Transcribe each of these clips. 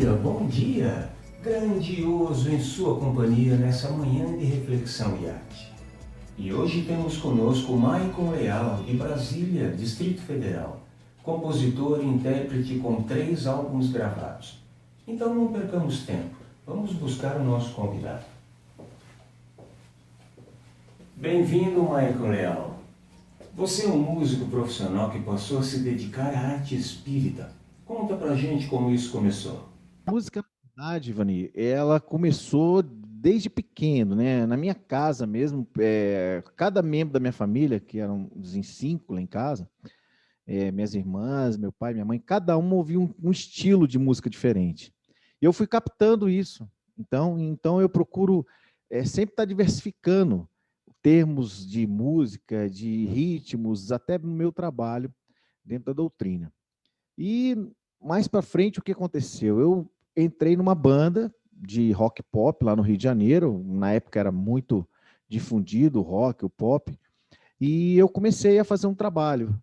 bom dia! Grandioso em sua companhia nessa manhã de reflexão e arte. E hoje temos conosco Maicon Leal, de Brasília, Distrito Federal, compositor e intérprete com 3 álbuns gravados. Então não percamos tempo, vamos buscar o nosso convidado. Bem-vindo, Maicon Leal. Você é um músico profissional que passou a se dedicar à arte espírita. Conta pra gente como isso começou. A música, na verdade, Ivani, ela começou desde pequeno, né? Na minha casa mesmo, cada membro da minha família, que eram em 5 lá em casa, minhas irmãs, meu pai, minha mãe, cada um ouvia um estilo de música diferente. E eu fui captando isso. Então eu procuro sempre estar diversificando termos de música, de ritmos, até no meu trabalho dentro da doutrina. E mais para frente, o que aconteceu? Eu entrei numa banda de rock pop lá no Rio de Janeiro. Na época era muito difundido o rock, o pop. E eu comecei a fazer um trabalho.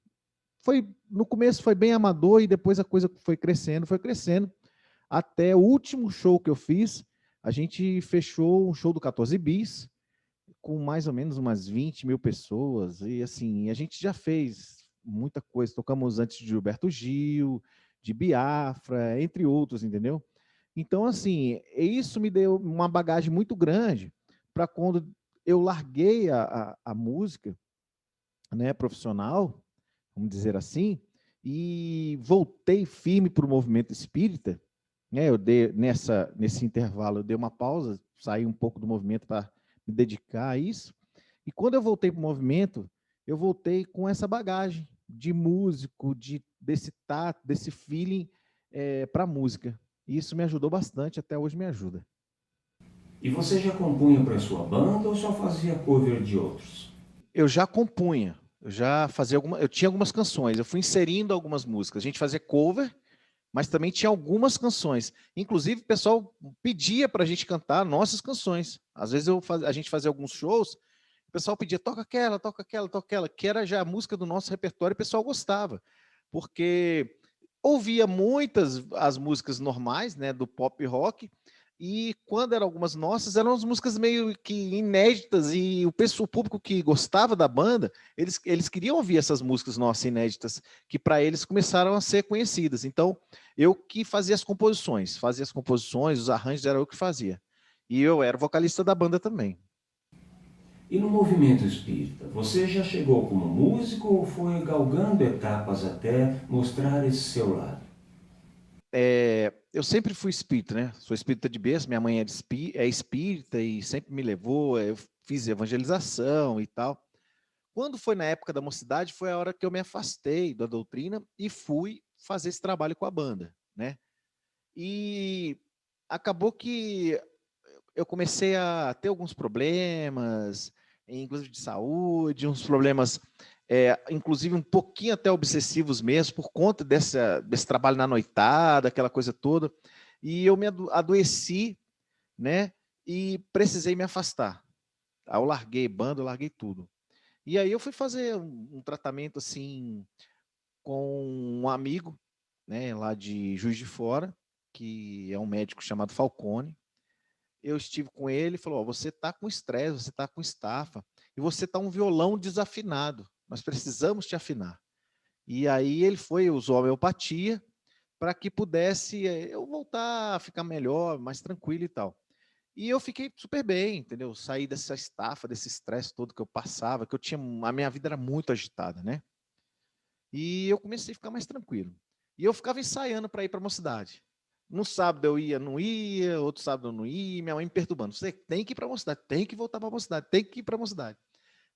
No começo foi bem amador e depois a coisa foi crescendo. Até o último show que eu fiz, a gente fechou um show do 14 Bis, com mais ou menos umas 20 mil pessoas. E assim, a gente já fez muita coisa. Tocamos antes de Gilberto Gil, de Biafra, entre outros, entendeu? Então, assim, isso me deu uma bagagem muito grande para quando eu larguei a música, né, profissional, vamos dizer assim, e voltei firme para o movimento espírita, né? Nesse intervalo, eu dei uma pausa, saí um pouco do movimento para me dedicar a isso. E quando eu voltei para o movimento, eu voltei com essa bagagem de músico, desse tato, desse feeling para a música. E isso me ajudou bastante, até hoje me ajuda. E você já compunha para sua banda ou só fazia cover de outros? Eu já compunha, eu tinha algumas canções, eu fui inserindo algumas músicas. A gente fazia cover, mas também tinha algumas canções. Inclusive, o pessoal pedia para a gente cantar nossas canções. Às vezes a gente fazia alguns shows, o pessoal pedia, toca aquela, toca aquela, toca aquela, que era já a música do nosso repertório, e o pessoal gostava, porque ouvia muitas as músicas normais, né, do pop rock, e quando eram algumas nossas, eram as músicas meio que inéditas, e o público que gostava da banda, eles queriam ouvir essas músicas nossas inéditas, que para eles começaram a ser conhecidas. Então, eu que fazia as composições, os arranjos era eu que fazia. E eu era vocalista da banda também. E no movimento espírita, você já chegou como músico ou foi galgando etapas até mostrar esse seu lado? Eu sempre fui espírita, né? Sou espírita de berço, minha mãe é espírita e sempre me levou, eu fiz evangelização e tal. Quando foi na época da mocidade, foi a hora que eu me afastei da doutrina e fui fazer esse trabalho com a banda, né? E acabou que eu comecei a ter alguns problemas, inclusive de saúde, uns problemas, inclusive um pouquinho até obsessivos mesmo, por conta desse trabalho na noitada, aquela coisa toda. E eu me adoeci, né? E precisei me afastar. Aí eu larguei banda, eu larguei tudo. E aí eu fui fazer um tratamento assim com um amigo, né, lá de Juiz de Fora, que é um médico chamado Falcone. Eu estive com ele e falou: oh, você está com estresse, você está com estafa, e você está um violão desafinado. Nós precisamos te afinar. E aí ele usou a homeopatia para que pudesse eu voltar a ficar melhor, mais tranquilo e tal. E eu fiquei super bem, entendeu? Saí dessa estafa, desse estresse todo que eu passava, que a minha vida era muito agitada, né? E eu comecei a ficar mais tranquilo. E eu ficava ensaiando para ir para a mocidade. No sábado eu ia, não ia, outro sábado eu não ia, minha mãe me perturbando. Você tem que ir para a mocidade, tem que voltar para a mocidade, tem que ir para a mocidade.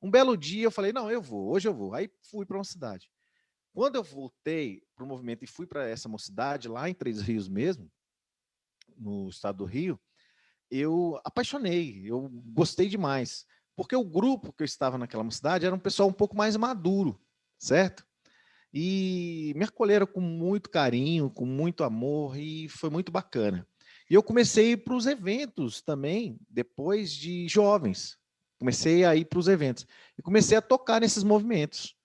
Um belo dia eu falei, não, eu vou, hoje eu vou. Aí fui para a mocidade. Quando eu voltei para o movimento e fui para essa mocidade, lá em Três Rios mesmo, no estado do Rio, eu apaixonei, eu gostei demais. Porque o grupo que eu estava naquela mocidade era um pessoal um pouco mais maduro, certo? E me acolheram com muito carinho, com muito amor, e foi muito bacana. E eu comecei a ir para os eventos também, depois de jovens. Comecei a ir para os eventos. E comecei a tocar nesses movimentos.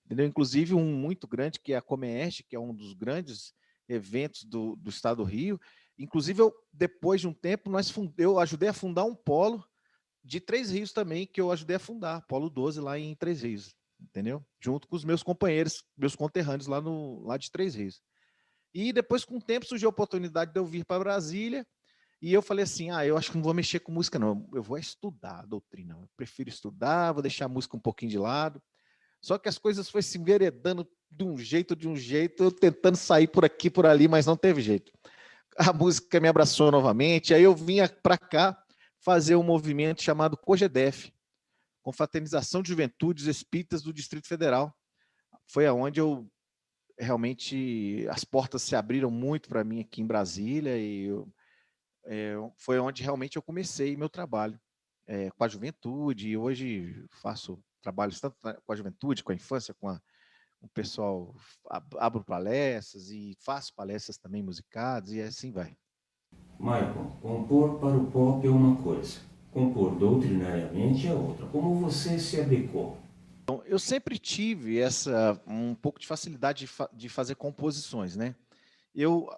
Entendeu? Inclusive um muito grande, que é a Comeste, que é um dos grandes eventos do estado do Rio. Inclusive, depois de um tempo, eu ajudei a fundar um polo de Três Rios também, que eu ajudei a fundar, Polo 12 lá em Três Rios, entendeu? Junto com os meus companheiros, meus conterrâneos lá de Três Rios. E depois, com o tempo, surgiu a oportunidade de eu vir para Brasília, e eu falei assim, eu acho que não vou mexer com música, não. Eu vou estudar a doutrina. Eu prefiro estudar, vou deixar a música um pouquinho de lado. Só que as coisas foram se enveredando de um jeito, eu tentando sair por aqui, por ali, mas não teve jeito. A música me abraçou novamente, aí eu vinha para cá fazer um movimento chamado COGEDEF, Confraternização de Juventudes Espíritas do Distrito Federal. Foi aonde realmente as portas se abriram muito para mim aqui em Brasília, e foi onde realmente eu comecei meu trabalho com a juventude, e hoje faço trabalhos tanto com a juventude, com a infância, com o pessoal, abro palestras e faço palestras também musicadas, e assim vai. Michael, compor para o pop é uma coisa, compor doutrinariamente é outra. Como você se adequou? Então, eu sempre tive um pouco de facilidade de fazer composições, né?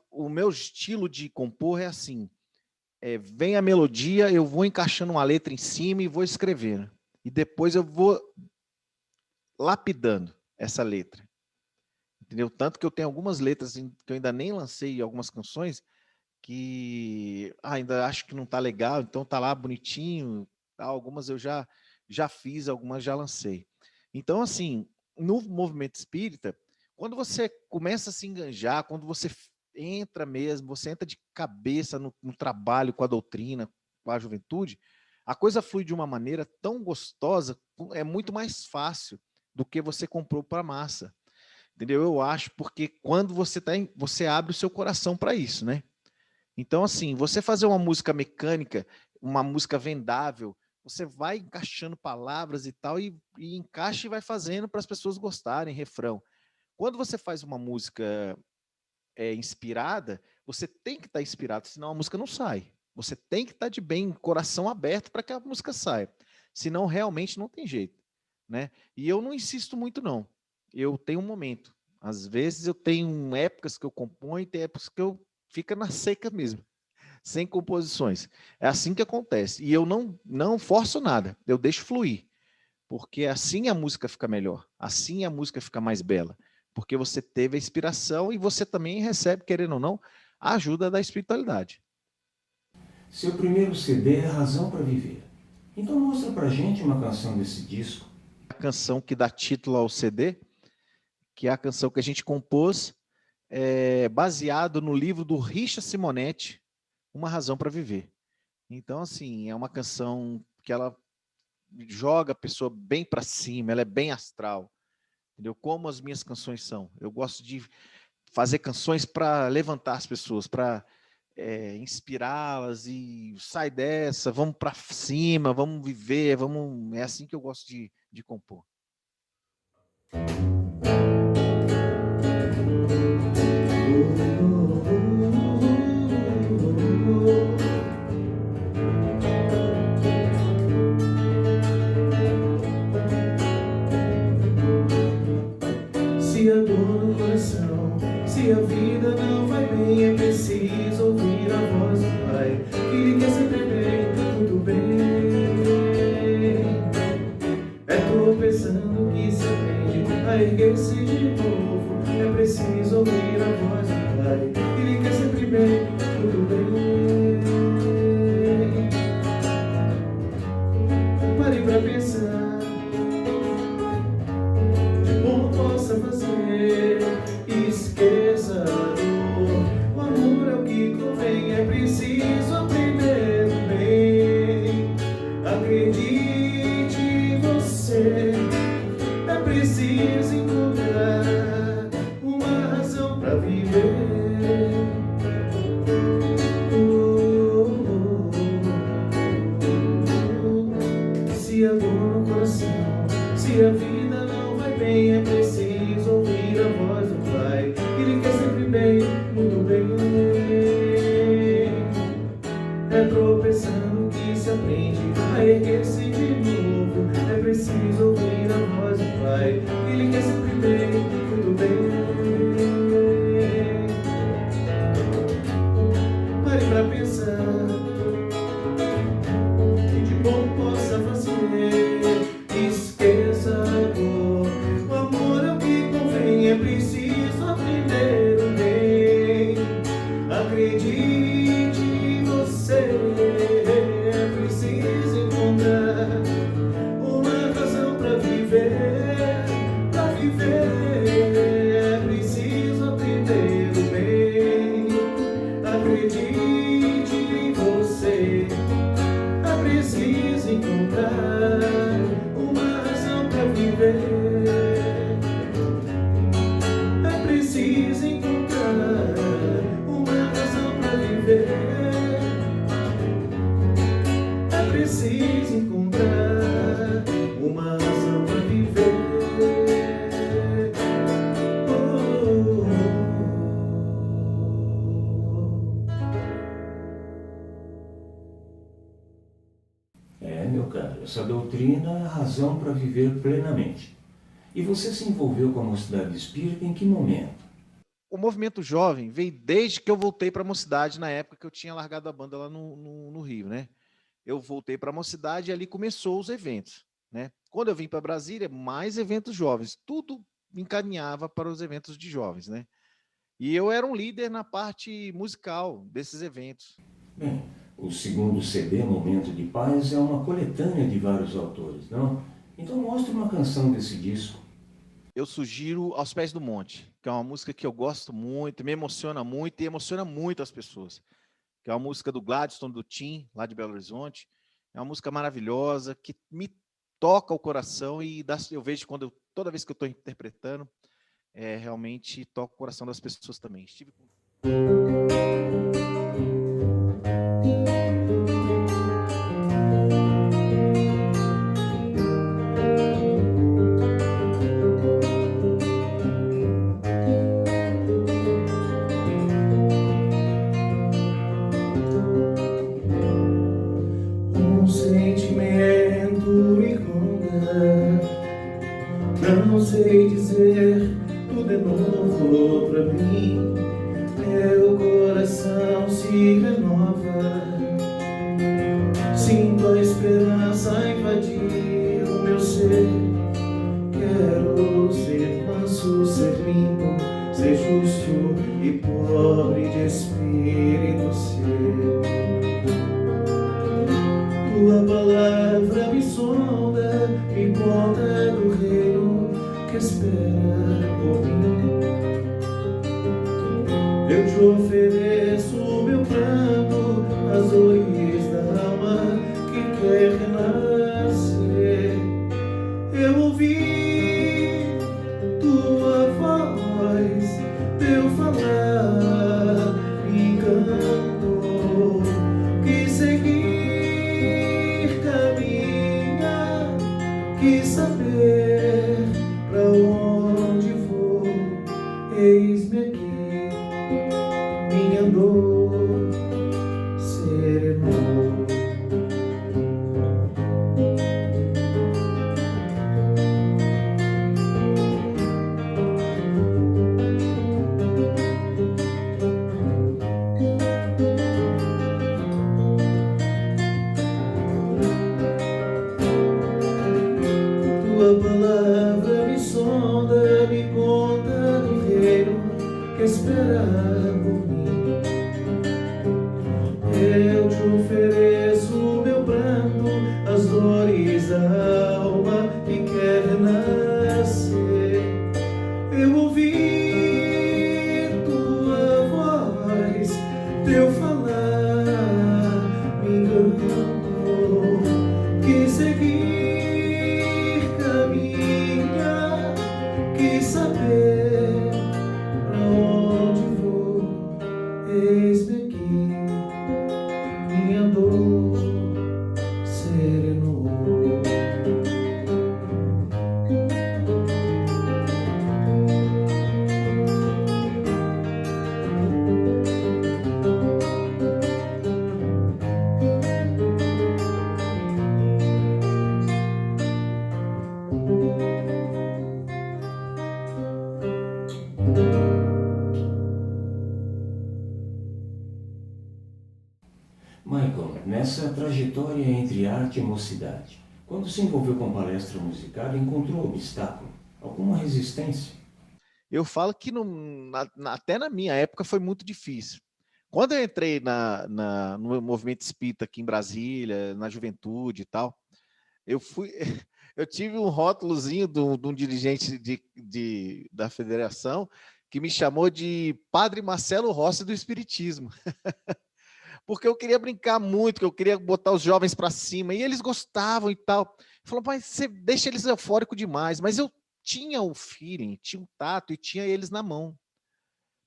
O meu estilo de compor é assim, vem a melodia, eu vou encaixando uma letra em cima e vou escrevendo. E depois eu vou lapidando essa letra. Entendeu? Tanto que eu tenho algumas letras que eu ainda nem lancei, algumas canções, que ainda acho que não está legal, então está lá bonitinho. Algumas eu já fiz, algumas já lancei. Então, assim, no movimento espírita, quando você começa a se enganjar, quando você entra mesmo, você entra de cabeça no trabalho com a doutrina, com a juventude, a coisa flui de uma maneira tão gostosa, é muito mais fácil do que você comprou para a massa. Entendeu? Eu acho, porque quando você abre o seu coração para isso, né? Então, assim, você fazer uma música mecânica, uma música vendável, você vai encaixando palavras e tal, e encaixa e vai fazendo para as pessoas gostarem, refrão. Quando você faz uma música inspirada, você tem que estar inspirado, senão a música não sai. Você tem que estar de bem, coração aberto para que a música saia. Senão, realmente, não tem jeito, né? E eu não insisto muito, não. Eu tenho um momento. Às vezes eu tenho épocas que eu componho, tem épocas que eu fico na seca mesmo, sem composições. É assim que acontece. E eu não forço nada, eu deixo fluir. Porque assim a música fica melhor, assim a música fica mais bela. Porque você teve a inspiração e você também recebe, querendo ou não, a ajuda da espiritualidade. Seu primeiro CD é Razão para Viver. Então mostra pra gente uma canção desse disco. A canção que dá título ao CD, que é a canção que a gente compôs, baseado no livro do Richard Simonetti, Uma Razão para Viver. Então, assim, é uma canção que ela joga a pessoa bem para cima, ela é bem astral, entendeu? Como as minhas canções são. Eu gosto de fazer canções para levantar as pessoas, para inspirá-las e sai dessa, vamos para cima, vamos viver, vamos. É assim que eu gosto de compor. Se a dor no coração, se a vida não vai bem, é preciso ouvir a voz do Pai, que lhe quer sempre bem, tudo bem. É tropeçando que se aprende a erguer-se de novo, é preciso ouvir a voz do Pai, que lhe quer sempre bem, tudo bem. Pare pra pensar, fazer, esqueça a dor. O amor é o que convém, é preciso aprender bem. Acredite em você, é preciso encontrar uma razão para viver. pare pra pensar e de bom possa fazer. Esqueça a dor, o amor é o que convém, é preciso aprender o bem. Acredite em você, é preciso encontrar uma razão pra viver, pra viver. É preciso aprender o bem. Acredite em você, é preciso encontrar uma razão pra viver. É preciso encontrar uma razão pra viver. É preciso encontrar uma razão pra viver. Oh, oh, Meu caro, essa doutrina é a razão para viver plenamente. E você se envolveu com a Mocidade Espírita em que momento? O movimento jovem veio desde que eu voltei para a Mocidade, na época que eu tinha largado a banda lá no Rio, né? Eu voltei para a Mocidade e ali começou os eventos, né? Quando eu vim para Brasília, mais eventos jovens, tudo me encaminhava para os eventos de jovens, né? E eu era um líder na parte musical desses eventos. Bem, o segundo CD, Momento de Paz, é uma coletânea de vários autores, não? Então mostre uma canção desse disco. Eu sugiro Aos Pés do Monte, que é uma música que eu gosto muito, me emociona muito e emociona muito as pessoas. Que é uma música do Gladstone, do Tim, lá de Belo Horizonte. É uma música maravilhosa, que me toca o coração e eu vejo toda vez que eu estou interpretando, realmente toca o coração das pessoas também. um sentimento me ronda, não sei dizer, tudo é novo pra mim. Meu coração se renova, sinto a esperança invadir o meu ser. Quero ser manso, ser limpo, ser justo e pobre de espírito ser. Tua palavra me sonda, me conta do reino que espera por mim. Eu te ofereço o meu pranto, as dores da alma que quer renascer. Eu ouvi tua voz, teu falar me encantou. Quis seguir, caminhar, quis saber pra onde vou. Eis-me aqui, minha dor serenou. Tua palavra me sonda, me conta do reino que espera por mim. Eu te ofereço o meu pranto, as dores da alma que quer renascer. Eu ouvi tua voz, teu falar me encantou. Quis seguir, caminhar, quis saber pra onde vou. Eis-me aqui, minha dor Michael, nessa trajetória entre arte e mocidade, quando se envolveu com palestra musical, encontrou obstáculo? Alguma resistência? Eu falo que até na minha época foi muito difícil. Quando eu entrei no movimento espírita aqui em Brasília, na juventude e tal, eu tive um rótulozinho de um dirigente da federação que me chamou de Padre Marcelo Rossi do Espiritismo. Porque eu queria brincar muito, que eu queria botar os jovens para cima, e eles gostavam e tal. Falou, mas você deixa eles eufóricos demais. Mas eu tinha o feeling, tinha o tato e tinha eles na mão.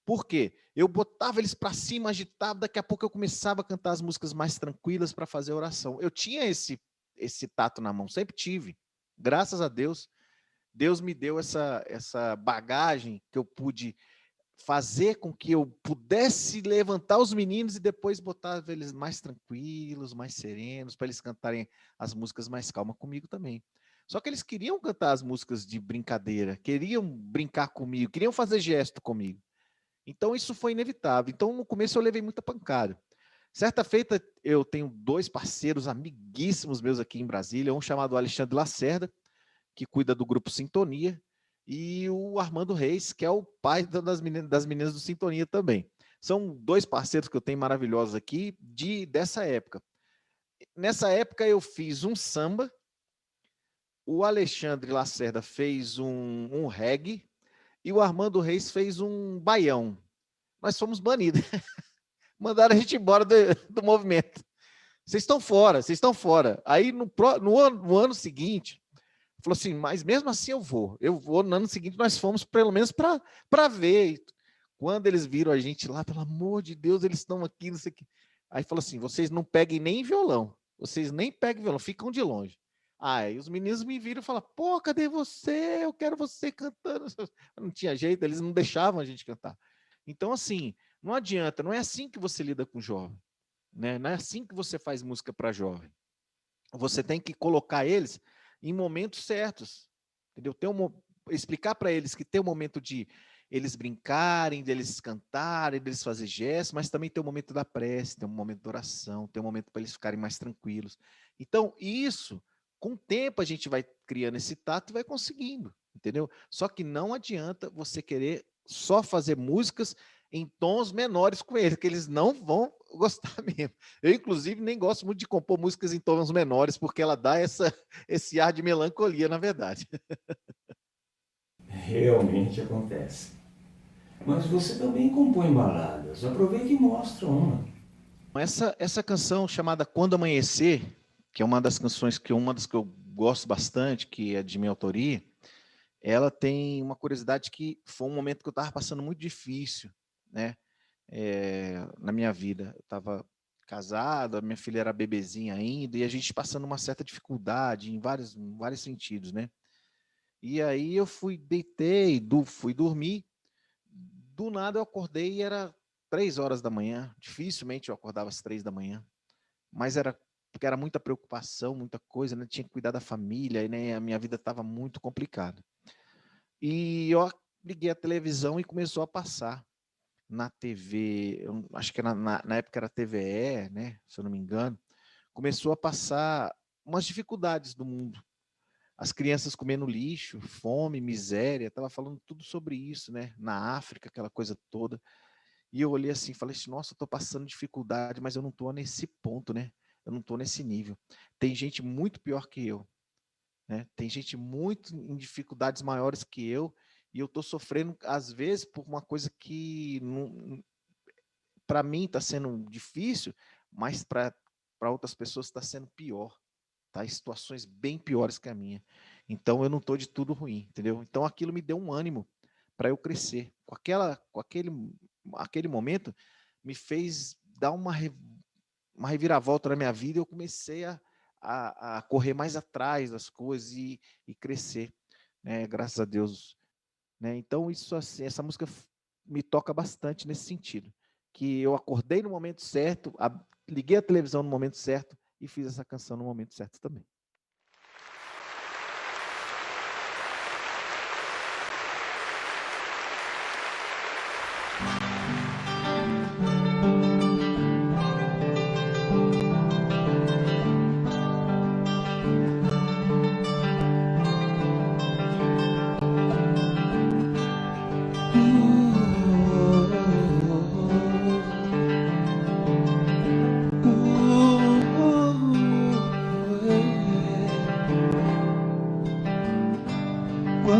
Por quê? Eu botava eles para cima, agitava, daqui a pouco eu começava a cantar as músicas mais tranquilas para fazer oração. Eu tinha esse tato na mão, sempre tive. Graças a Deus, Deus me deu essa bagagem que eu pude fazer com que eu pudesse levantar os meninos e depois botar eles mais tranquilos, mais serenos, para eles cantarem as músicas mais calmas comigo também. Só que eles queriam cantar as músicas de brincadeira, queriam brincar comigo, queriam fazer gesto comigo. Então isso foi inevitável. Então no começo eu levei muita pancada. Certa feita eu tenho 2 parceiros amiguíssimos meus aqui em Brasília, um chamado Alexandre Lacerda, que cuida do grupo Sintonia, e o Armando Reis, que é o pai das meninas do Sintonia também. São 2 parceiros que eu tenho maravilhosos aqui dessa época. Nessa época eu fiz um samba, o Alexandre Lacerda fez um reggae e o Armando Reis fez um baião. Nós fomos banidos. Mandaram a gente embora do movimento. Vocês estão fora, vocês estão fora. Aí no ano seguinte, falou assim, mas mesmo assim eu vou. No ano seguinte nós fomos pelo menos para ver. Quando eles viram a gente lá, pelo amor de Deus, eles estão aqui, não sei o quê. Aí falou assim, vocês não peguem nem violão. Vocês nem peguem violão, ficam de longe. Aí os meninos me viram e falaram, pô, cadê você? Eu quero você cantando. Não tinha jeito, eles não deixavam a gente cantar. Então, assim, não adianta, não é assim que você lida com jovem. Né? Não é assim que você faz música para jovem. Você tem que colocar eles em momentos certos, entendeu? Explicar para eles que tem um momento de eles brincarem, de eles cantarem, de eles fazer gestos, mas também tem um momento da prece, tem um momento da oração, tem um momento para eles ficarem mais tranquilos. Então, isso, com o tempo a gente vai criando esse tato e vai conseguindo, entendeu? Só que não adianta você querer só fazer músicas em tons menores com eles, que eles não vão gostar mesmo. Eu, inclusive, nem gosto muito de compor músicas em tons menores, porque ela dá esse ar de melancolia, na verdade. Realmente acontece. Mas você também compõe baladas. Aproveita e mostra uma. Essa canção chamada Quando Amanhecer, que é uma das que eu gosto bastante, que é de minha autoria, ela tem uma curiosidade que foi um momento que eu estava passando muito difícil, né? Na minha vida. Eu estava casado, a minha filha era bebezinha ainda, e a gente passando uma certa dificuldade em vários sentidos, né? E aí eu deitei, fui dormir, do nada eu acordei e era 3 horas da manhã, dificilmente eu acordava às 3 da manhã, mas porque era muita preocupação, muita coisa, né? Tinha que cuidar da família, né? A minha vida estava muito complicada. E eu liguei a televisão e começou a passar na TV, acho que na época era TVE, né, se eu não me engano, começou a passar umas dificuldades do mundo. As crianças comendo lixo, fome, miséria, estava falando tudo sobre isso, né, na África, aquela coisa toda. E eu olhei assim, falei assim, nossa, eu estou passando dificuldade, mas eu não estou nesse ponto, né, eu não estou nesse nível. Tem gente muito pior que eu, né, tem gente muito em dificuldades maiores que eu, e eu estou sofrendo, às vezes, por uma coisa que para mim está sendo difícil, mas para outras pessoas está sendo pior. Tá? Em situações bem piores que a minha. Então, eu não estou de tudo ruim, entendeu? Então, aquilo me deu um ânimo para eu crescer. Aquele momento, me fez dar uma reviravolta na minha vida e eu comecei a correr mais atrás das coisas e crescer, né? Graças a Deus. Né? Então, isso assim, essa música me toca bastante nesse sentido, que eu acordei no momento certo, liguei a televisão no momento certo e fiz essa canção no momento certo também.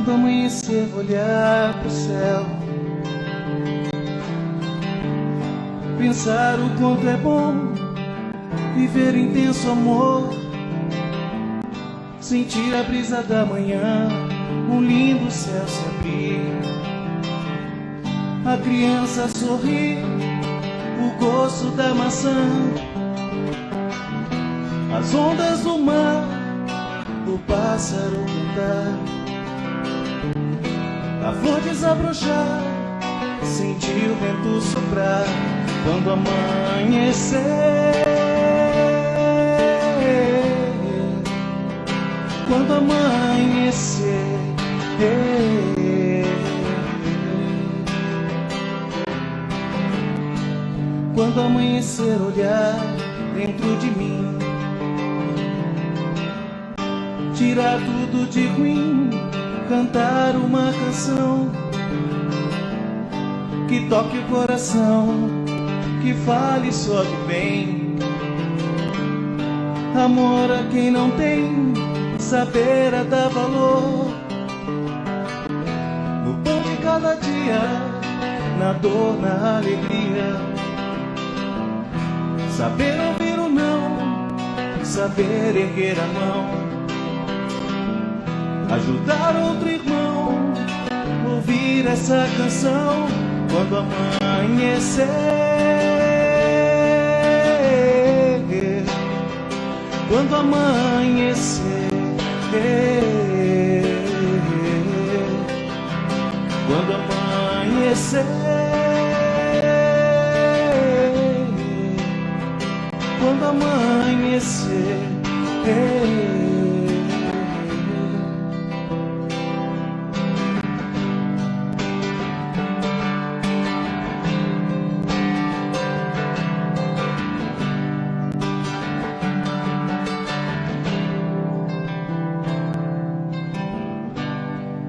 Quando amanhecer, vou olhar pro céu, pensar o quanto é bom viver intenso amor, sentir a brisa da manhã, um lindo céu se abrir, a criança sorrir, o gosto da maçã, as ondas do mar, o pássaro cantar, a flor desabrochar, sentir o vento soprar. Quando amanhecer, quando amanhecer, quando amanhecer, olhar dentro de mim, tirar tudo de ruim, cantar uma canção que toque o coração, que fale só de bem. Amor a quem não tem, saber a dar valor, no pão de cada dia, na dor, na alegria, saber ouvir o não, saber erguer a mão, ajudar outro irmão, ouvir essa canção. Quando amanhecer, quando amanhecer, quando amanhecer, quando amanhecer,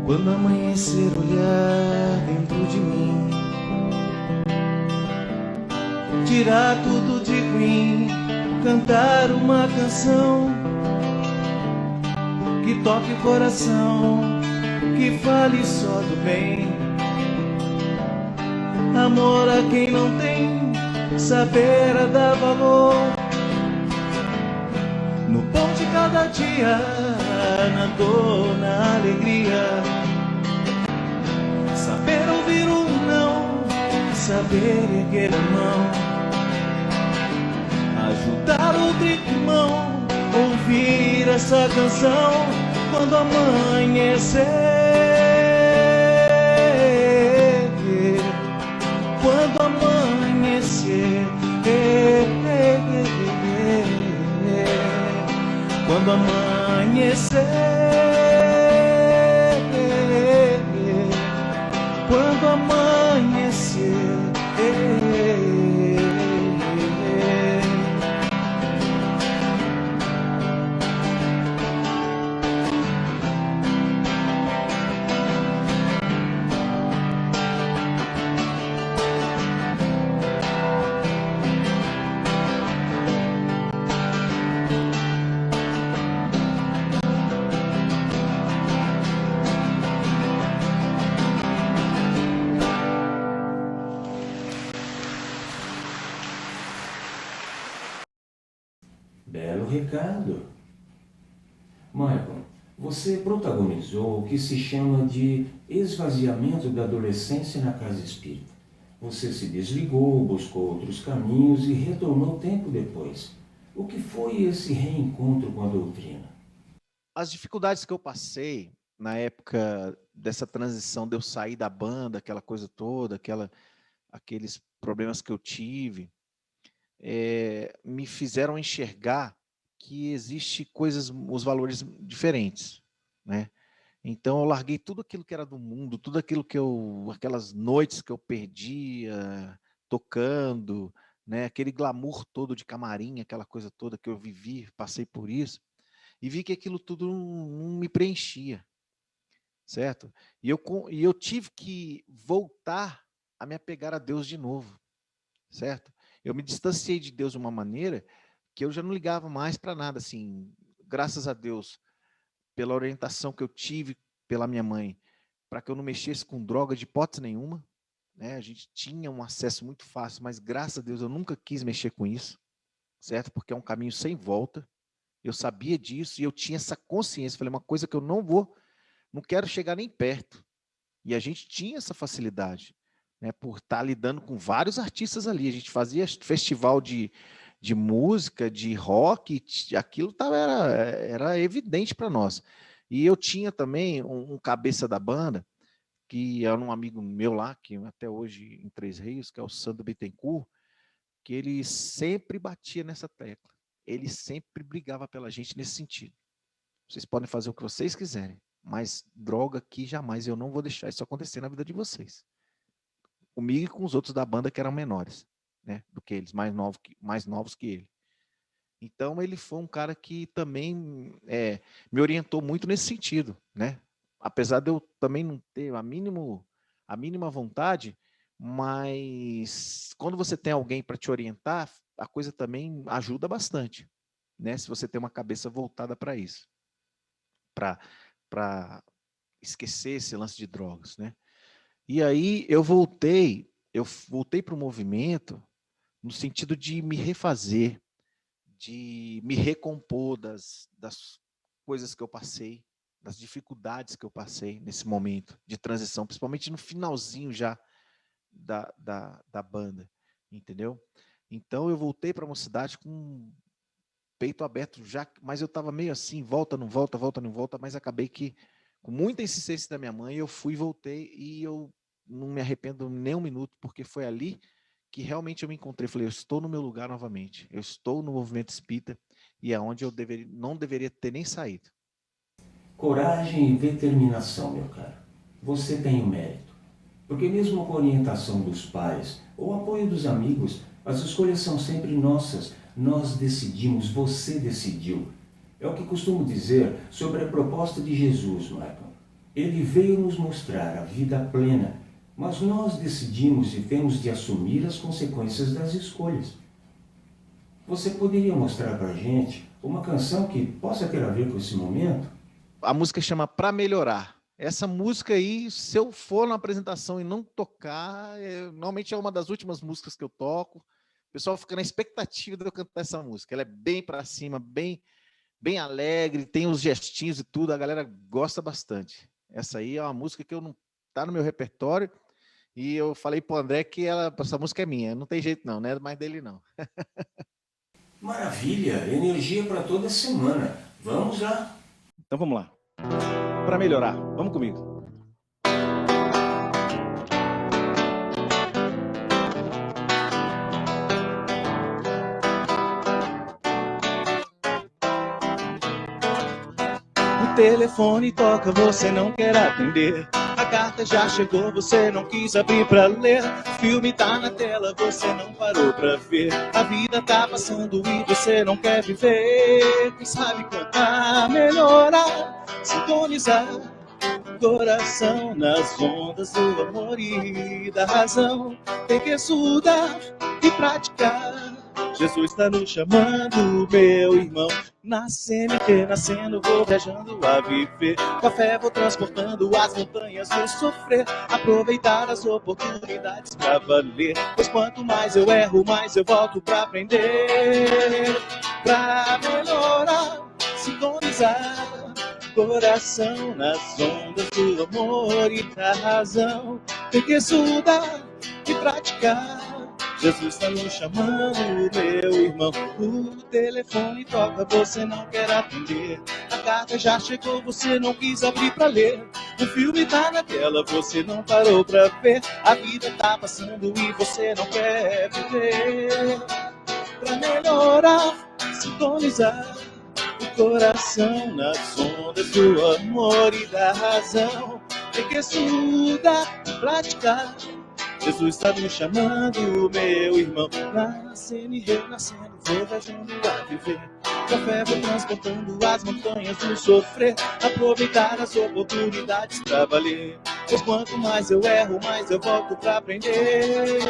quando amanhecer, olhar dentro de mim, tirar tudo de ruim, cantar uma canção que toque o coração, que fale só do bem. Amor a quem não tem, saber a dar valor, no pão de cada dia, na dor, na alegria, saber ouvir o não, saber erguer a mão, ajudar outro irmão, ouvir essa canção. Quando amanhecer, quando amanhecer, quando amanhecer, quando amanhecer, Belo recado. Michael, você protagonizou o que se chama de esvaziamento da adolescência na casa espírita. Você se desligou, buscou outros caminhos e retornou tempo depois. O que foi esse reencontro com a doutrina? As dificuldades que eu passei na época dessa transição de eu sair da banda, aquela coisa toda, aqueles problemas que eu tive, me fizeram enxergar que existe coisas, os valores diferentes, né? Então eu larguei tudo aquilo que era do mundo, tudo aquilo que aquelas noites que eu perdia tocando, né? Aquele glamour todo de camarim, aquela coisa toda que eu vivi, passei por isso, e vi que aquilo tudo não me preenchia, certo? E eu tive que voltar a me apegar a Deus de novo, certo? Eu me distanciei de Deus de uma maneira que eu já não ligava mais para nada, assim, graças a Deus, pela orientação que eu tive pela minha mãe, para que eu não mexesse com droga de hipótese nenhuma, né? A gente tinha um acesso muito fácil, mas graças a Deus eu nunca quis mexer com isso, certo? Porque é um caminho sem volta. Eu sabia disso e eu tinha essa consciência. Falei, uma coisa que eu não quero chegar nem perto. E a gente tinha essa facilidade, né? Por estar lidando com vários artistas ali. A gente fazia festival de música, de rock, aquilo era evidente para nós. E eu tinha também um cabeça da banda, que era um amigo meu lá, que até hoje em Três Rios, que é o Sandro Bittencourt, que ele sempre batia nessa tecla. Ele sempre brigava pela gente nesse sentido. Vocês podem fazer o que vocês quiserem, mas droga aqui jamais, eu não vou deixar isso acontecer na vida de vocês. Comigo e com os outros da banda que eram menores, né, do que eles, mais novos que ele. Então, ele foi um cara que também me orientou muito nesse sentido, né? Apesar de eu também não ter a mínima vontade, mas quando você tem alguém para te orientar, a coisa também ajuda bastante, né? Se você tem uma cabeça voltada para isso, para esquecer esse lance de drogas, né? E aí eu voltei para o movimento no sentido de me refazer, de me recompor das coisas que eu passei, das dificuldades que eu passei nesse momento de transição, principalmente no finalzinho já da banda, entendeu? Então eu voltei para a Mocidade com o peito aberto já, mas eu estava meio assim, volta, não volta, mas acabei que, com muita insistência da minha mãe, eu fui e voltei, e eu não me arrependo nem um minuto, porque foi ali que realmente eu me encontrei. Falei, eu estou no meu lugar novamente, eu estou no movimento espírita, e é onde eu não deveria ter nem saído. Coragem e determinação, meu caro. Você tem o mérito. Porque mesmo com a orientação dos pais ou apoio dos amigos, as escolhas são sempre nossas. Nós decidimos, você decidiu. É o que costumo dizer sobre a proposta de Jesus, Michael. Ele veio nos mostrar a vida plena, mas nós decidimos e temos de assumir as consequências das escolhas. Você poderia mostrar pra gente uma canção que possa ter a ver com esse momento? A música chama Pra Melhorar. Essa música aí, se eu for na apresentação e não tocar, normalmente é uma das últimas músicas que eu toco. O pessoal fica na expectativa de eu cantar essa música. Ela é bem para cima, bem alegre, tem os gestinhos e tudo, a galera gosta bastante. Essa aí é uma música que não tá no meu repertório, e eu falei pro André que essa música é minha, não tem jeito não é mais dele não. Maravilha, energia para toda semana. Vamos lá. Então vamos lá. Para melhorar, vamos comigo. O telefone toca, você não quer atender. A carta já chegou, você não quis abrir pra ler. O filme tá na tela, você não parou pra ver. A vida tá passando e você não quer viver. Quem sabe cantar, melhorar, sintonizar o coração nas ondas do amor e da razão. Tem que estudar e praticar. Jesus está nos chamando, meu irmão. Nascendo e renascendo, vou viajando a viver. Com a fé vou transportando as montanhas do sofrer. Aproveitar as oportunidades pra valer. Pois quanto mais eu erro, mais eu volto pra aprender. Pra melhorar, sintonizar coração nas ondas do amor e da razão. Tem que estudar e praticar. Jesus está nos chamando, meu irmão. O telefone toca, você não quer atender. A carta já chegou, você não quis abrir pra ler. O filme tá na tela, você não parou pra ver. A vida tá passando e você não quer viver. Pra melhorar, sintonizar o coração nas ondas do amor e da razão. Tem que estudar e praticar. Jesus está me chamando, meu irmão. Nascendo e renascendo, vou viajando a viver. Com a fé vou transportando as montanhas do sofrer. Aproveitar as oportunidades pra valer. Pois quanto mais eu erro, mais eu volto pra aprender.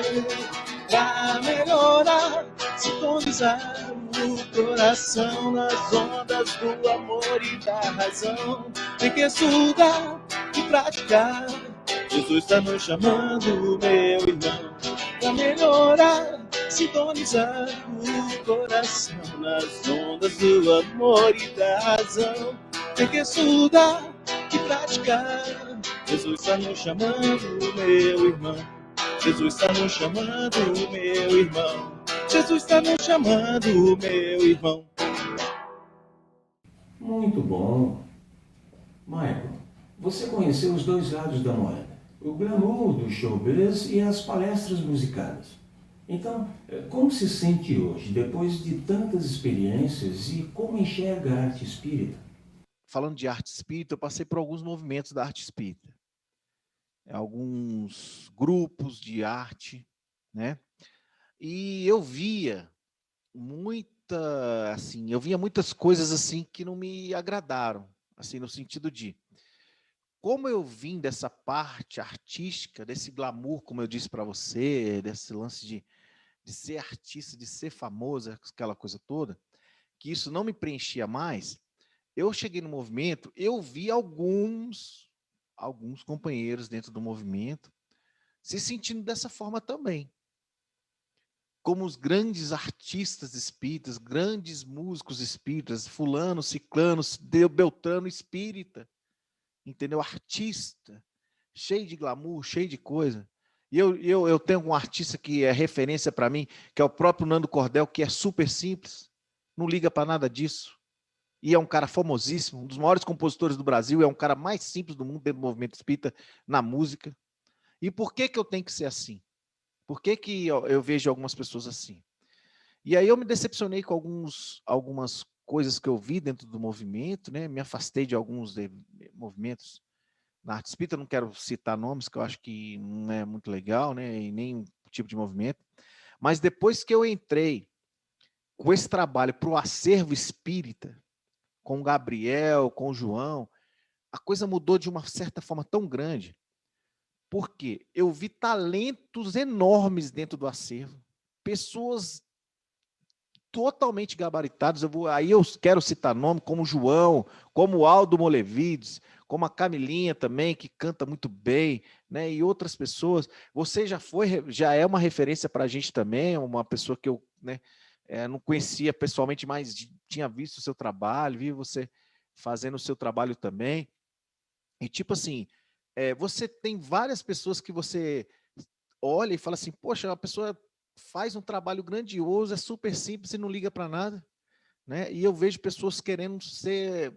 Pra melhorar, sintonizar o coração nas ondas do amor e da razão. Tem que estudar e praticar. Jesus está nos chamando, meu irmão, para melhorar, sintonizar o coração nas ondas do amor e da razão. Tem que estudar e praticar. Jesus está nos chamando, meu irmão. Jesus está nos chamando, meu irmão. Jesus está nos chamando, meu irmão. Muito bom. Michael, você conheceu os dois lados da moeda. O glamour do showbiz e as palestras musicadas. Então, como se sente hoje, depois de tantas experiências, e como enxerga a arte espírita? Falando de arte espírita, eu passei por alguns movimentos da arte espírita. Alguns grupos de arte, né? E eu via muitas coisas assim que não me agradaram, assim, no sentido de como eu vim dessa parte artística, desse glamour, como eu disse para você, desse lance de ser artista, de ser famoso, aquela coisa toda, que isso não me preenchia mais. Eu cheguei no movimento, eu vi alguns companheiros dentro do movimento se sentindo dessa forma também. Como os grandes artistas espíritas, grandes músicos espíritas, fulano, ciclano, beltrano espírita, entendeu? Artista, cheio de glamour, cheio de coisa. E eu tenho um artista que é referência para mim, que é o próprio Nando Cordel, que é super simples, não liga para nada disso. E é um cara famosíssimo, um dos maiores compositores do Brasil, é um cara mais simples do mundo dentro do movimento espírita, na música. E por que eu tenho que ser assim? Por que eu vejo algumas pessoas assim? E aí eu me decepcionei com algumas coisas que eu vi dentro do movimento, né? Me afastei de alguns movimentos na arte espírita, não quero citar nomes, que eu acho que não é muito legal, né? E nem um tipo de movimento. Mas depois que eu entrei com esse trabalho para o acervo espírita, com o Gabriel, com o João, a coisa mudou de uma certa forma tão grande, porque eu vi talentos enormes dentro do acervo, pessoas totalmente gabaritadas. Aí eu quero citar nome como o João, como o Aldo Molevides, como a Camilinha também, que canta muito bem, né? E outras pessoas. Você já é uma referência para a gente também, uma pessoa que eu, né, não conhecia pessoalmente, mas tinha visto o seu trabalho, vi você fazendo o seu trabalho também. E tipo assim, você tem várias pessoas que você olha e fala assim, poxa, a pessoa faz um trabalho grandioso, é super simples e não liga para nada, né? E eu vejo pessoas querendo ser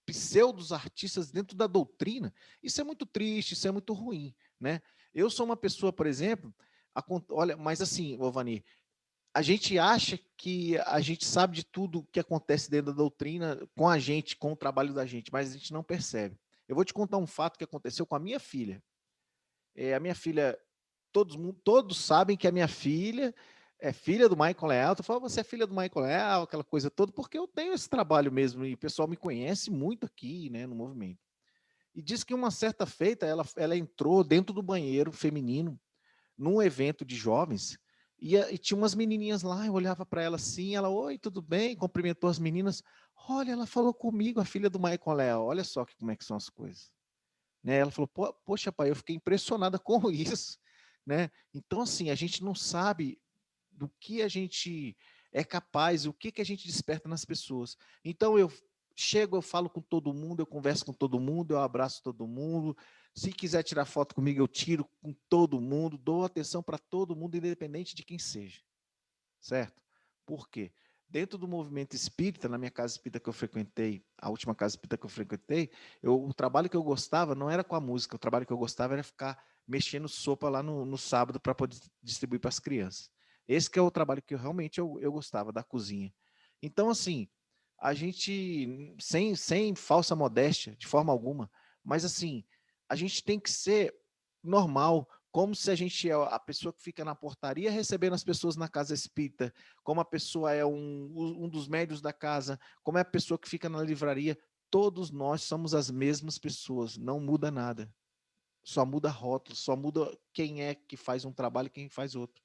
pseudos artistas dentro da doutrina. Isso é muito triste, isso é muito ruim, né? Eu sou uma pessoa, por exemplo, olha, mas assim, Vani, a gente acha que a gente sabe de tudo que acontece dentro da doutrina com a gente, com o trabalho da gente, mas a gente não percebe. Eu vou te contar um fato que aconteceu com a minha filha. A minha filha, todos sabem que a minha filha é filha do Michael Leal. Eu falo, você é filha do Michael Leal, aquela coisa toda, porque eu tenho esse trabalho mesmo, e o pessoal me conhece muito aqui, né, no movimento. E diz que uma certa feita, ela entrou dentro do banheiro feminino, num evento de jovens, e tinha umas menininhas lá, eu olhava para ela assim, ela, oi, tudo bem? Cumprimentou as meninas. Olha, ela falou comigo, a filha do Michael Leal. Olha só como é que são as coisas. Né? Ela falou, poxa, pai, eu fiquei impressionada com isso. Né? Então, assim, a gente não sabe do que a gente é capaz, o que a gente desperta nas pessoas. Então, eu chego, eu falo com todo mundo, eu converso com todo mundo, eu abraço todo mundo. Se quiser tirar foto comigo, eu tiro com todo mundo, dou atenção para todo mundo, independente de quem seja. Certo? Por quê? Dentro do movimento espírita, na minha casa espírita que eu frequentei, a última casa espírita que eu frequentei, o trabalho que eu gostava não era com a música, o trabalho que eu gostava era ficar mexendo sopa lá no sábado para poder distribuir para as crianças. Esse que é o trabalho que realmente eu gostava, da cozinha. Então, assim, a gente, sem falsa modéstia, de forma alguma, mas assim, a gente tem que ser normal, como se a gente é a pessoa que fica na portaria recebendo as pessoas na casa espírita, como a pessoa é um dos médios da casa, como é a pessoa que fica na livraria. Todos nós somos as mesmas pessoas, não muda nada. Só muda rótulo, só muda quem é que faz um trabalho e quem faz outro.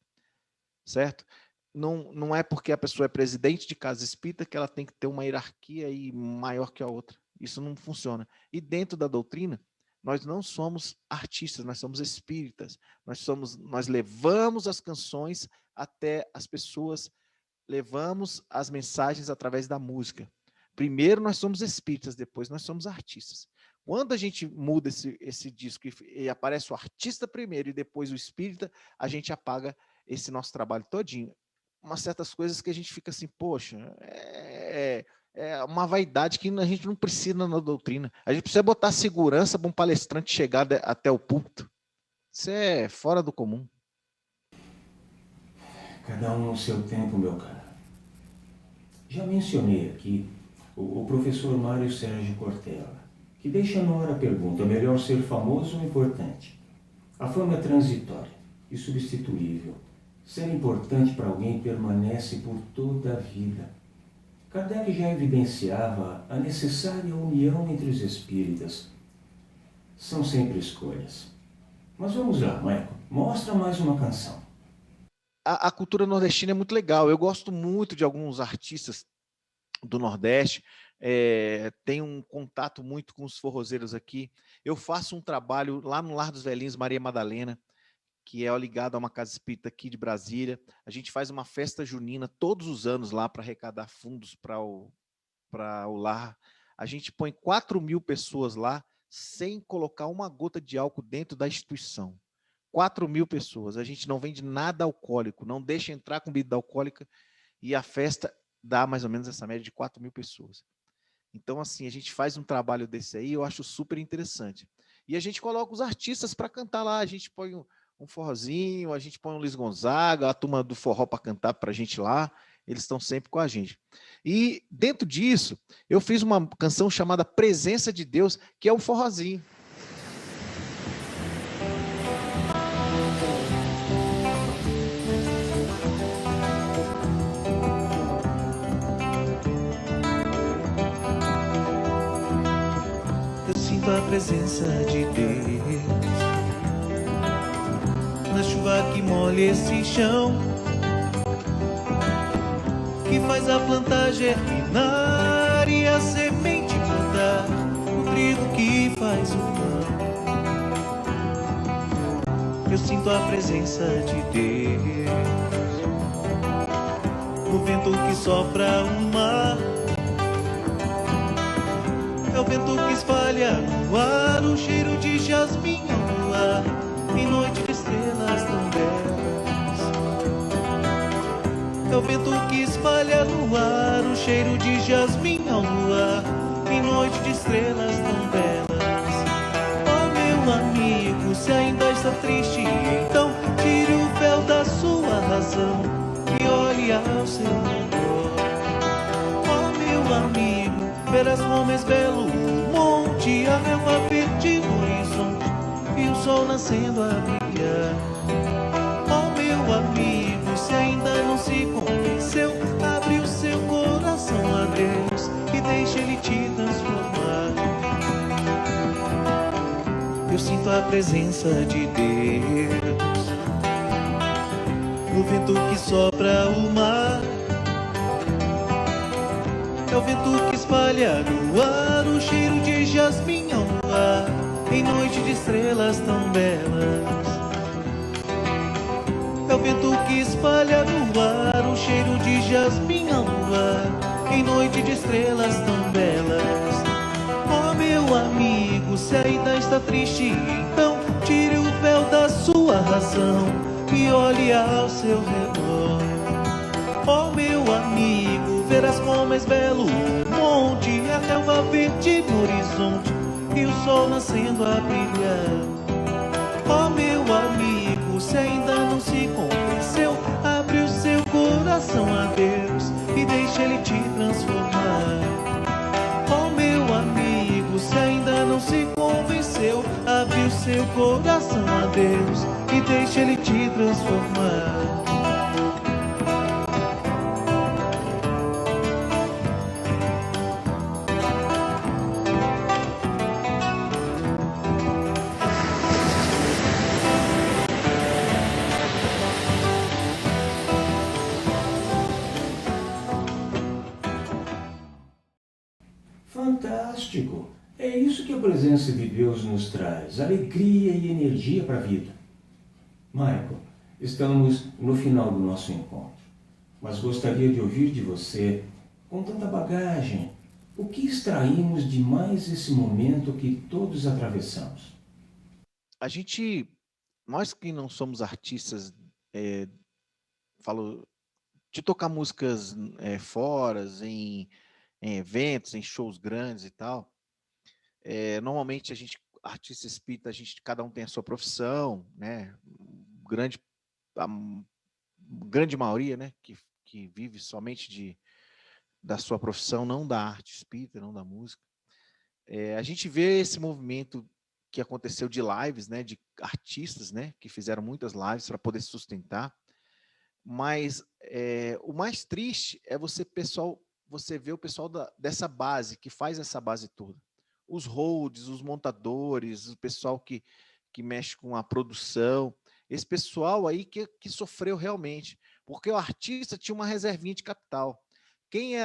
Certo? Não é porque a pessoa é presidente de casa espírita que ela tem que ter uma hierarquia aí maior que a outra. Isso não funciona. E dentro da doutrina, nós não somos artistas, nós somos espíritas. Nós levamos as canções até as pessoas, levamos as mensagens através da música. Primeiro nós somos espíritas, depois nós somos artistas. Quando a gente muda esse disco e aparece o artista primeiro e depois o espírita, a gente apaga esse nosso trabalho todinho. Umas certas coisas que a gente fica assim, poxa, é uma vaidade que a gente não precisa na doutrina. A gente precisa botar segurança para um palestrante chegar até o púlpito. Isso é fora do comum. Cada um no seu tempo, meu caro. Já mencionei aqui o professor Mário Sérgio Cortella, que deixa no ar a pergunta: melhor ser famoso ou importante? A fama é transitória e substituível. Ser importante para alguém permanece por toda a vida. Kardec já evidenciava a necessária união entre os espíritas. São sempre escolhas. Mas vamos lá, Michael. Mostra mais uma canção. A cultura nordestina é muito legal. Eu gosto muito de alguns artistas do Nordeste. Tenho um contato muito com os forrozeiros aqui. Eu faço um trabalho lá no Lar dos Velhinhos Maria Madalena, que é ligado a uma casa espírita aqui de Brasília. A gente faz uma festa junina todos os anos lá para arrecadar fundos para o lar. A gente põe 4.000 pessoas lá sem colocar uma gota de álcool dentro da instituição. 4.000 pessoas. A gente não vende nada alcoólico, não deixa entrar com bebida alcoólica, e a festa dá mais ou menos essa média de 4.000 pessoas. Então, assim, a gente faz um trabalho desse aí, eu acho super interessante. E a gente coloca os artistas para cantar lá, a gente põe um forrozinho, a gente põe um Luiz Gonzaga, a turma do forró para cantar para a gente lá, eles estão sempre com a gente. E dentro disso, eu fiz uma canção chamada Presença de Deus, que é um forrozinho. Eu sinto a presença de Deus na chuva que molha esse chão, que faz a planta germinar e a semente brotar, o trigo que faz o pão. Eu sinto a presença de Deus no vento que sopra o mar. É o vento que espalha no ar o cheiro de jasmim ao luar, em noite de estrelas tão belas. É o vento que espalha no ar o cheiro de jasmim ao luar, em noite de estrelas tão belas. Oh, meu amigo, se ainda está triste, então tire o véu da sua razão e olhe ao seu redor. Oh, meu amigo, verás como és belo o monte, a relva verde no horizonte e o sol nascendo a brilhar. Oh, meu amigo, se ainda não se convenceu, abre o seu coração a Deus e deixa Ele te transformar. Eu sinto a presença de Deus no vento que sopra o mar. É o vento que espalha no ar o cheiro de jasmim ao luar, em noite de estrelas tão belas. É o vento que espalha no ar o cheiro de jasmim ao luar, em noite de estrelas tão belas. Oh, meu amigo, se ainda está triste, então tire o véu da sua razão e olhe ao seu redor. Oh, meu amigo, verás como és belo o monte, a relva verde no horizonte e o sol nascendo a brilhar. Oh, meu amigo, se ainda não se convenceu, abre o seu coração a Deus e deixa Ele te transformar. Oh, meu amigo, se ainda não se convenceu, abre o seu coração a Deus e deixa Ele te transformar. Fantástico! É isso que a presença de Deus nos traz, alegria e energia para a vida. Michael, estamos no final do nosso encontro, mas gostaria de ouvir de você, com tanta bagagem, o que extraímos de mais esse momento que todos atravessamos? A gente, nós que não somos artistas, falo de tocar músicas fora, em eventos, em shows grandes e tal. Normalmente a gente, artista espírita, cada um tem a sua profissão, né? A grande maioria, né? Que vive somente da sua profissão, não da arte espírita, não da música. A gente vê esse movimento que aconteceu de lives, né? De artistas, né? Que fizeram muitas lives para poder se sustentar. Mas o mais triste é você ver o pessoal dessa base, que faz essa base toda. Os holds, os montadores, o pessoal que mexe com a produção, esse pessoal aí que sofreu realmente, porque o artista tinha uma reservinha de capital. Quem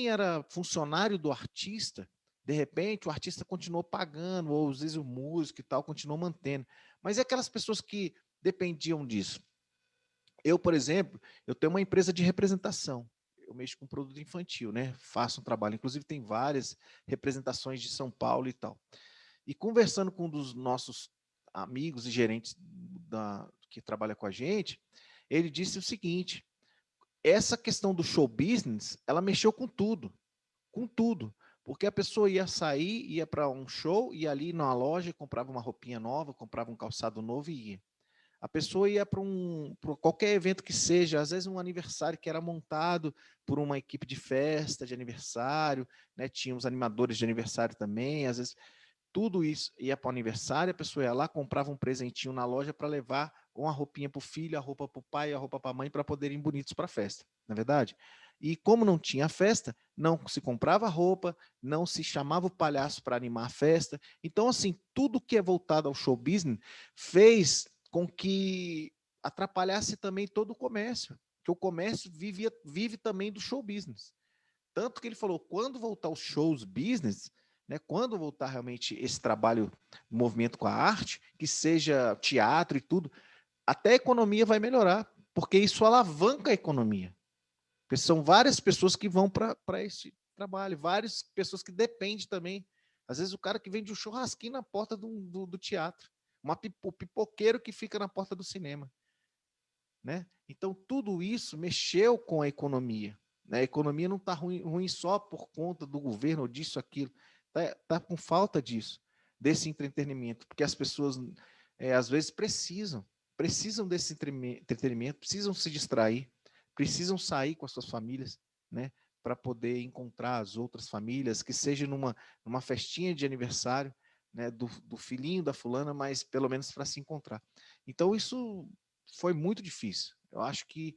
era funcionário do artista, de repente o artista continuou pagando, ou às vezes o músico e tal continuou mantendo. Mas é aquelas pessoas que dependiam disso. Eu, por exemplo, eu tenho uma empresa de representação. Eu mexo com produto infantil, né? Faço um trabalho. Inclusive, tem várias representações de São Paulo e tal. E conversando com um dos nossos amigos e gerentes que trabalha com a gente, ele disse o seguinte: essa questão do show business, ela mexeu com tudo. Com tudo. Porque a pessoa ia sair, ia para um show, ia ali na loja, comprava uma roupinha nova, comprava um calçado novo e ia. A pessoa ia para qualquer evento que seja, às vezes um aniversário que era montado por uma equipe de festa de aniversário, né? Tinha os animadores de aniversário também, às vezes tudo isso ia para o aniversário, a pessoa ia lá, comprava um presentinho na loja para levar uma roupinha para o filho, a roupa para o pai, a roupa para a mãe, para poderem bonitos para a festa, não é verdade? E como não tinha festa, não se comprava roupa, não se chamava o palhaço para animar a festa. Então, assim, tudo que é voltado ao show business fez com que atrapalhasse também todo o comércio, que o comércio vive também do show business. Tanto que ele falou, quando voltar os shows business, né, quando voltar realmente esse trabalho, movimento com a arte, que seja teatro e tudo, até a economia vai melhorar, porque isso alavanca a economia. Porque são várias pessoas que vão para esse trabalho, várias pessoas que dependem também. Às vezes o cara que vende um churrasquinho na porta do teatro, o pipoqueiro que fica na porta do cinema. Né? Então, tudo isso mexeu com a economia. Né? A economia não está ruim só por conta do governo ou disso, aquilo. Tá com falta disso, desse entretenimento, porque as pessoas, às vezes, precisam desse entretenimento, precisam se distrair, precisam sair com as suas famílias, né? Para poder encontrar as outras famílias, que seja numa festinha de aniversário, né? Do filhinho da fulana, mas pelo menos para se encontrar. Então, isso foi muito difícil. Eu acho que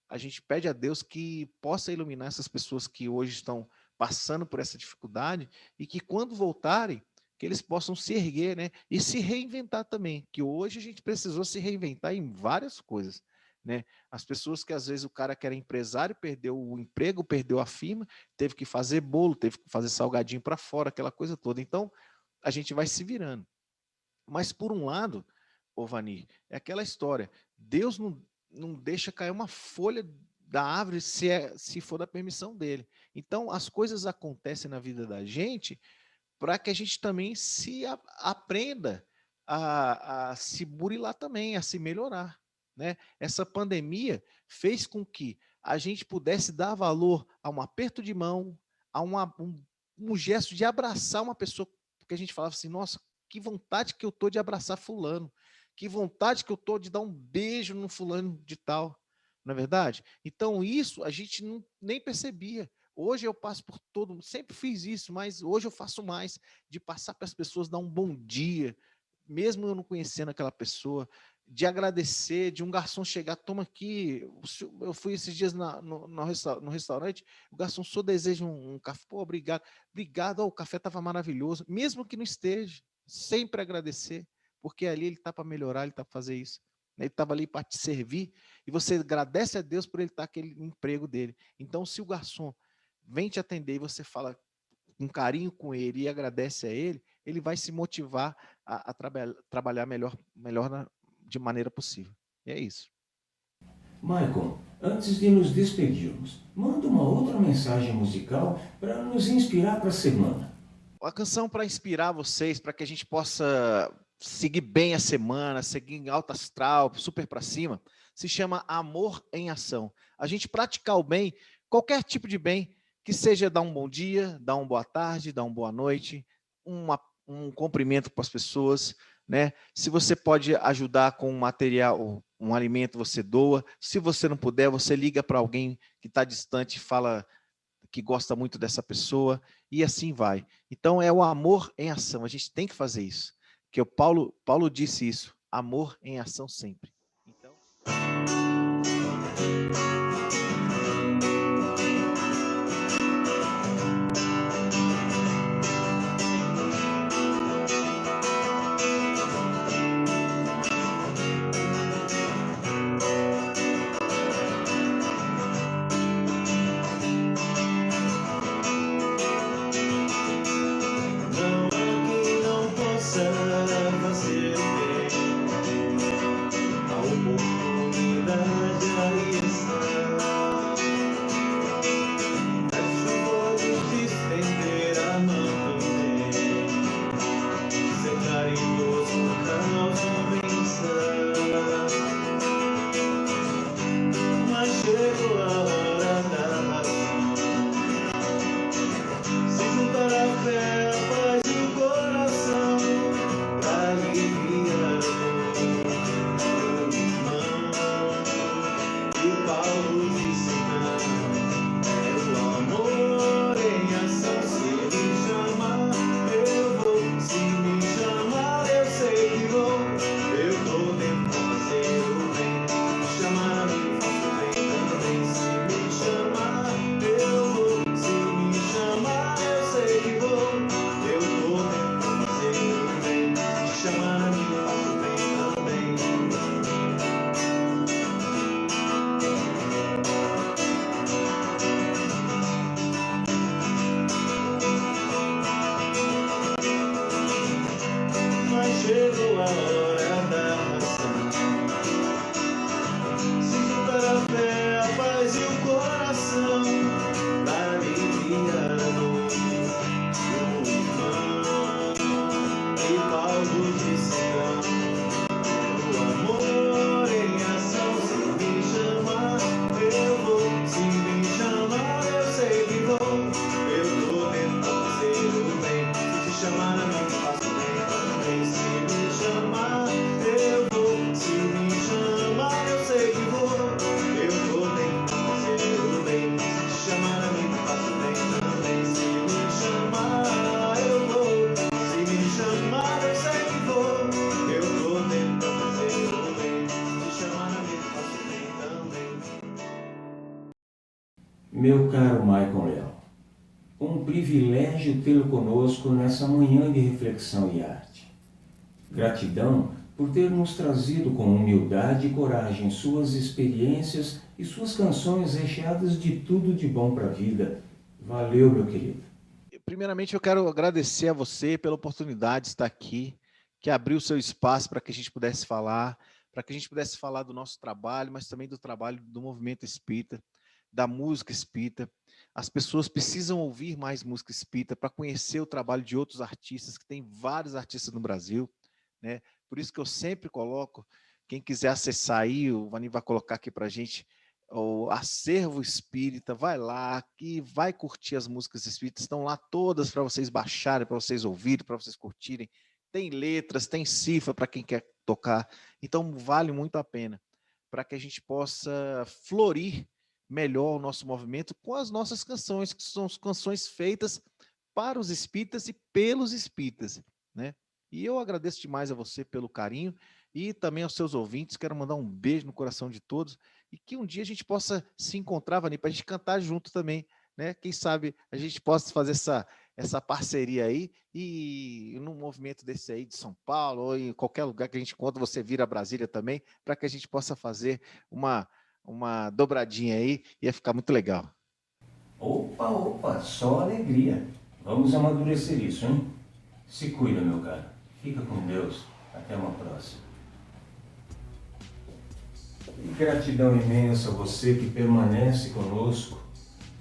a gente pede a Deus que possa iluminar essas pessoas que hoje estão passando por essa dificuldade e que quando voltarem, que eles possam se erguer, né? E se reinventar também, que hoje a gente precisou se reinventar em várias coisas, né? As pessoas que às vezes o cara que era empresário perdeu o emprego, perdeu a firma, teve que fazer bolo, teve que fazer salgadinho para fora, aquela coisa toda. Então, a gente vai se virando. Mas por um lado, ô Vanir, é aquela história, Deus não deixa cair uma folha da árvore se for da permissão dele. Então, as coisas acontecem na vida da gente para que a gente também aprenda a se burilar também, a se melhorar. Né? Essa pandemia fez com que a gente pudesse dar valor a um aperto de mão, a um gesto de abraçar uma pessoa, porque a gente falava assim, nossa, que vontade que eu tô de abraçar fulano, que vontade que eu tô de dar um beijo no fulano de tal, não é verdade? Então isso a gente nem percebia. Hoje eu passo por todo, sempre fiz isso, mas hoje eu faço mais, de passar para as pessoas, dar um bom dia, mesmo eu não conhecendo aquela pessoa, de agradecer, de um garçom chegar, toma aqui, eu fui esses dias no restaurante, o garçom só deseja um café, pô, obrigado, o café estava maravilhoso, mesmo que não esteja, sempre agradecer, porque ali ele está para melhorar, ele está para fazer isso. Ele estava ali para te servir, e você agradece a Deus por ele estar aquele emprego dele. Então, se o garçom vem te atender e você fala, com carinho com ele e agradece a ele, ele vai se motivar a trabalhar de maneira possível. E é isso. Maicon, antes de nos despedirmos, manda uma outra mensagem musical para nos inspirar para a semana. Uma canção para inspirar vocês, para que a gente possa seguir bem a semana, seguir em alto astral, super para cima, se chama Amor em Ação. A gente praticar o bem, qualquer tipo de bem, que seja dar um bom dia, dar uma boa tarde, dar uma boa noite, um cumprimento para as pessoas, né? Se você pode ajudar com um material, um alimento, você doa. Se você não puder, você liga para alguém que está distante e fala que gosta muito dessa pessoa, e assim vai. Então é o amor em ação, a gente tem que fazer isso. Que o Paulo disse isso, amor em ação sempre. Então... Meu caro Maicon Leal, um privilégio tê-lo conosco nessa manhã de reflexão e arte. Gratidão por ter nos trazido com humildade e coragem suas experiências e suas canções recheadas de tudo de bom para a vida. Valeu, meu querido. Primeiramente, eu quero agradecer a você pela oportunidade de estar aqui, que abriu o seu espaço para que a gente pudesse falar, do nosso trabalho, mas também do trabalho do movimento espírita, da música espírita. As pessoas precisam ouvir mais música espírita para conhecer o trabalho de outros artistas, que tem vários artistas no Brasil, né? Por isso que eu sempre coloco, quem quiser acessar aí, o Vani vai colocar aqui para a gente, o Acervo Espírita, vai lá e vai curtir as músicas espíritas, estão lá todas para vocês baixarem, para vocês ouvirem, para vocês curtirem. Tem letras, tem cifra para quem quer tocar, então vale muito a pena, para que a gente possa florir melhor o nosso movimento com as nossas canções, que são canções feitas para os espíritas e pelos espíritas, né? E eu agradeço demais a você pelo carinho e também aos seus ouvintes. Quero mandar um beijo no coração de todos e que um dia a gente possa se encontrar, Vani, para a gente cantar junto também, né? Quem sabe a gente possa fazer essa parceria aí e num movimento desse aí de São Paulo ou em qualquer lugar que a gente encontra, você vir a Brasília também, para que a gente possa fazer uma dobradinha aí, ia ficar muito legal. Opa, só alegria. Vamos amadurecer isso, hein? Se cuida, meu caro. Fica com Deus. Até uma próxima. E gratidão imensa a você que permanece conosco.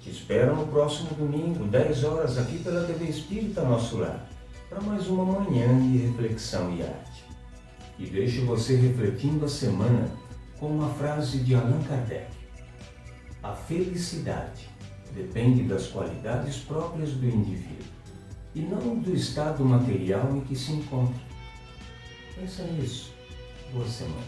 Te espero no próximo domingo, 10 horas, aqui pela TV Espírita Nosso Lar, para mais uma manhã de reflexão e arte. E deixo você refletindo a semana com uma frase de Allan Kardec. A felicidade depende das qualidades próprias do indivíduo e não do estado material em que se encontra. Pensa nisso. Boa semana.